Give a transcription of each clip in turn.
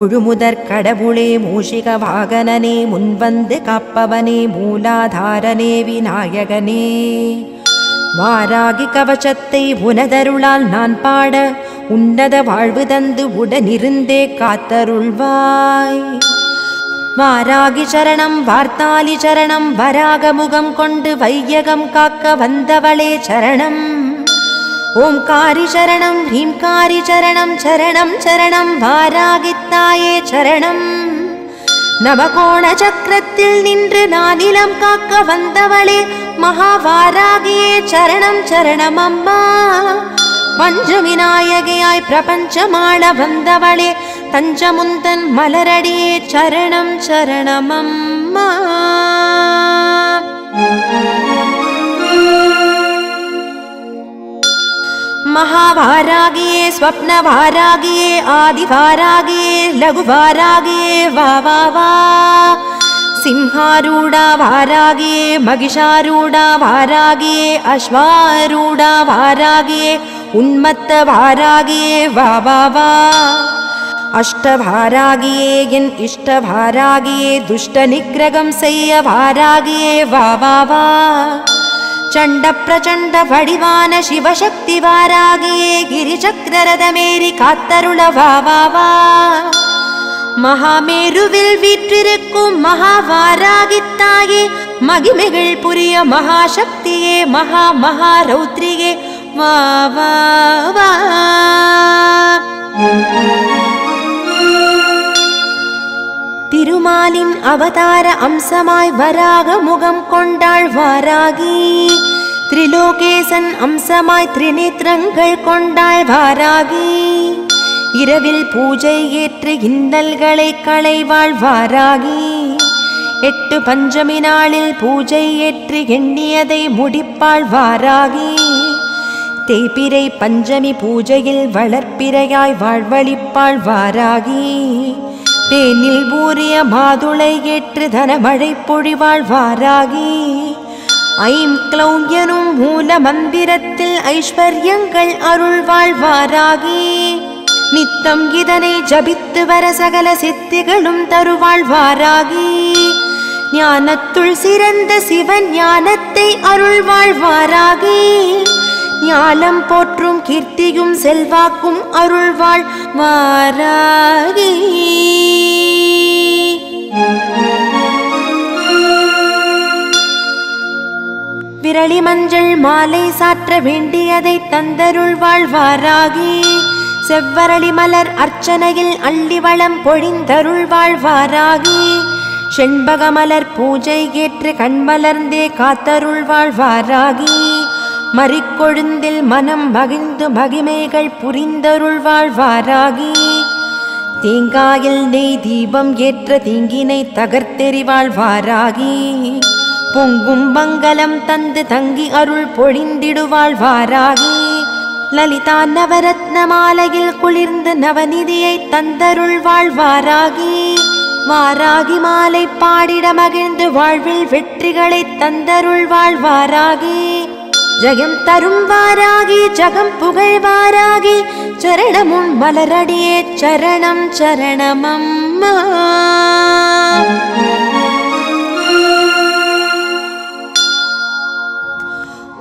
முழுமுதற் கடவுளே மூஷிக வாகனனே முன்வந்து காப்பவனே மூலாதாரனே விநாயகனே வாராகி கவசத்தை உனதருளால் நான் பாட உன்னத வாழ்வு தந்து உடனிருந்தே காத்தருள்வாய். வாராகி சரணம் வார்த்தாலி சரணம் வராக முகம் கொண்டு வையகம் காக்க வந்தவளே சரணம். ஓம்காரி சரணம் ஹீம்காரி சரணம் சரணம் சரணம் வாராகித்தாயே சரணம். நவகோண சக்கரத்தில் நின்று நானிலம் காக்க வந்தவளே மகாவாராகியே சரணம் சரணம் அம்மா. பஞ்சவிநாயகியாய் பிரபஞ்சமாள வந்தவளே தஞ்சமுந்தன் மலரடியே சரணம் சரணம் அம்மா. महावारागिये स्वप्नवारागिये आदिवारागिये लघुवारागिये वा वा वा. सिंहारूढा वारागिये महिषारूढा वारागिये अश्वारूढा वारागिये उन्मत्त वारागिये वा वा वा. अष्टवारागिये एन् इष्टवारागिये दुष्टनिग्रहं செய்ய वारागिये वा वा वा. चंड प्रचंड वडिवान शिवशक्ति वारागिये गिरिचक्ररथमेरि कात्तरुळ वा वा वा. महामेरुविल वीற்றிருக்கும் महावारागित्ताये महिमेகள் புரிய महाशक्तिये महा महारौद्रिये वा वा वा. திருமாலின் அவதார அம்சமாய் வராக முகம் கொண்டாள் வாராகி. திரிலோகேசன் அம்சமாய் திரிநேத்திரங்கள் கொண்டாள் வாராகி. இரவில் பூஜை ஏற்று இன்னல்களை களைவாள் வாராகி. 8 பஞ்சமி நாளில் பூஜை ஏற்று எண்ணியதை முடிப்பாள் வாராகி. தேய்பிறை பஞ்சமி பூஜையில் வளர்ப்பிறையாய் வாழ்வழிப்பாள் வாராகி. தேனில் ஊறிய மாதுளை ஏற்று தனமழை பொழிவாள் வாராகி. ஐம் க்ளௌம் எனும் மூல மந்திரத்தில் ஐஸ்வர்யங்கள் அருள்வாள் வாராகி. நித்தம் இதனை ஜபித்து வர சகல சித்திகளும் தருவாள் வாராகி. ஞானத்துள் சிறந்த சிவன் ஞானத்தை அருள்வாள் வாராகி. ஞானம் போற்றும் கீர்த்தியும் செல்வாக்கும் அருள்வாள் வாராகி. விரலி மஞ்சள் மாலை சாற்ற வேண்டியதை தந்தருள்வாள் வாராகி. செவ்வரளி மலர் அர்ச்சனையில் அள்ளி வளம் பொழிந்தருள்வாள் வாராகி. செண்பக மலர் பூஜை ஏற்று கண்மலர்ந்தே காத்தருள்வாள் வாராகி. மறிக்கொழுந்தில் மனம் மகிழ்ந்து மகிமைகள் புரிந்தருள்வாள் வாராகி. தேங்காயில் நெய் தீபம் ஏற்ற தீங்கினை தகர்த்தெறிவாள் வாராகி. பொங்கும் மங்களம் தந்து தங்கி அருள் பொழிந்திடுவாள் வாராகி. லலிதா நவரத்ன மாலையில் குளிர்ந்து நவநிதியை தந்தருள்வாள் வாராகி. வாராகி மாலை பாடிட மகிழ்ந்து வாழ்வில் வெற்றிகளை தந்தருள்வாள் வாராகி. ஜெயம் தரும் வாராகி ஜகம் புகழ் வாராகி. சரணமும் மலரடியே சரணம் சரணம் அம்மா.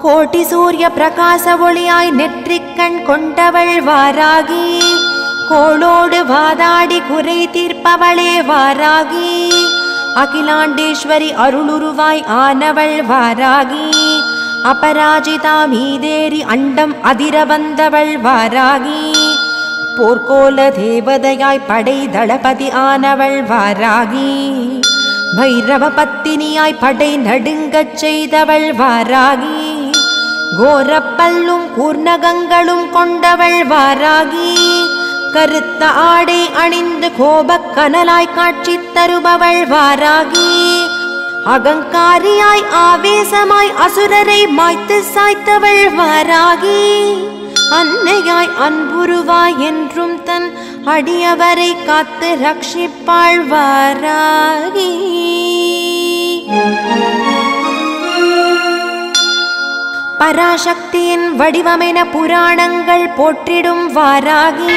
கோட்டி சூரிய பிரகாச ஒளியாய் நெற்றிக்கண் கொண்டவள் வாராகி. கோளோடு வாதாடி குறை தீர்ப்பவளே வாராகி. அகிலாண்டேஸ்வரி அருளுருவாய் ஆனவள் வாராகி. அபராஜிதா மீதேறி அண்டம் அதிர வந்தவள் வாராகி. போர்க்கோல தேவதையாய் படை தளபதி ஆனவள் வாராகி. பைரவ பத்தினியாய் படை நடுங்கச் செய்தவள் வாராகி. கோரப்பல்லும் கூர்ணகங்களும் கொண்டவள் வாராகி. கருத்த ஆடை அணிந்து கோபக் கனலாய் காட்சி தருபவள் வாராகி. அகங்காரியாய் ஆவேசமாய் அசுரரை மாய்த்து சாய்த்தவள் வாராகி. அன்னையாய் அன்புருவாய் என்றும் தன் அடியவரை காத்து ரட்சிப்பாள் வாராகி. பராசக்தியின் வடிவமென புராணங்கள் போற்றிடும் வாராகி.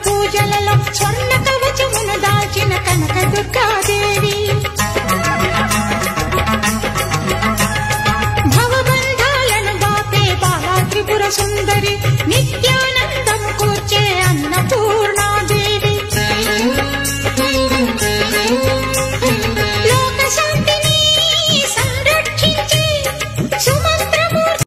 పూజలలో స్వర్ణ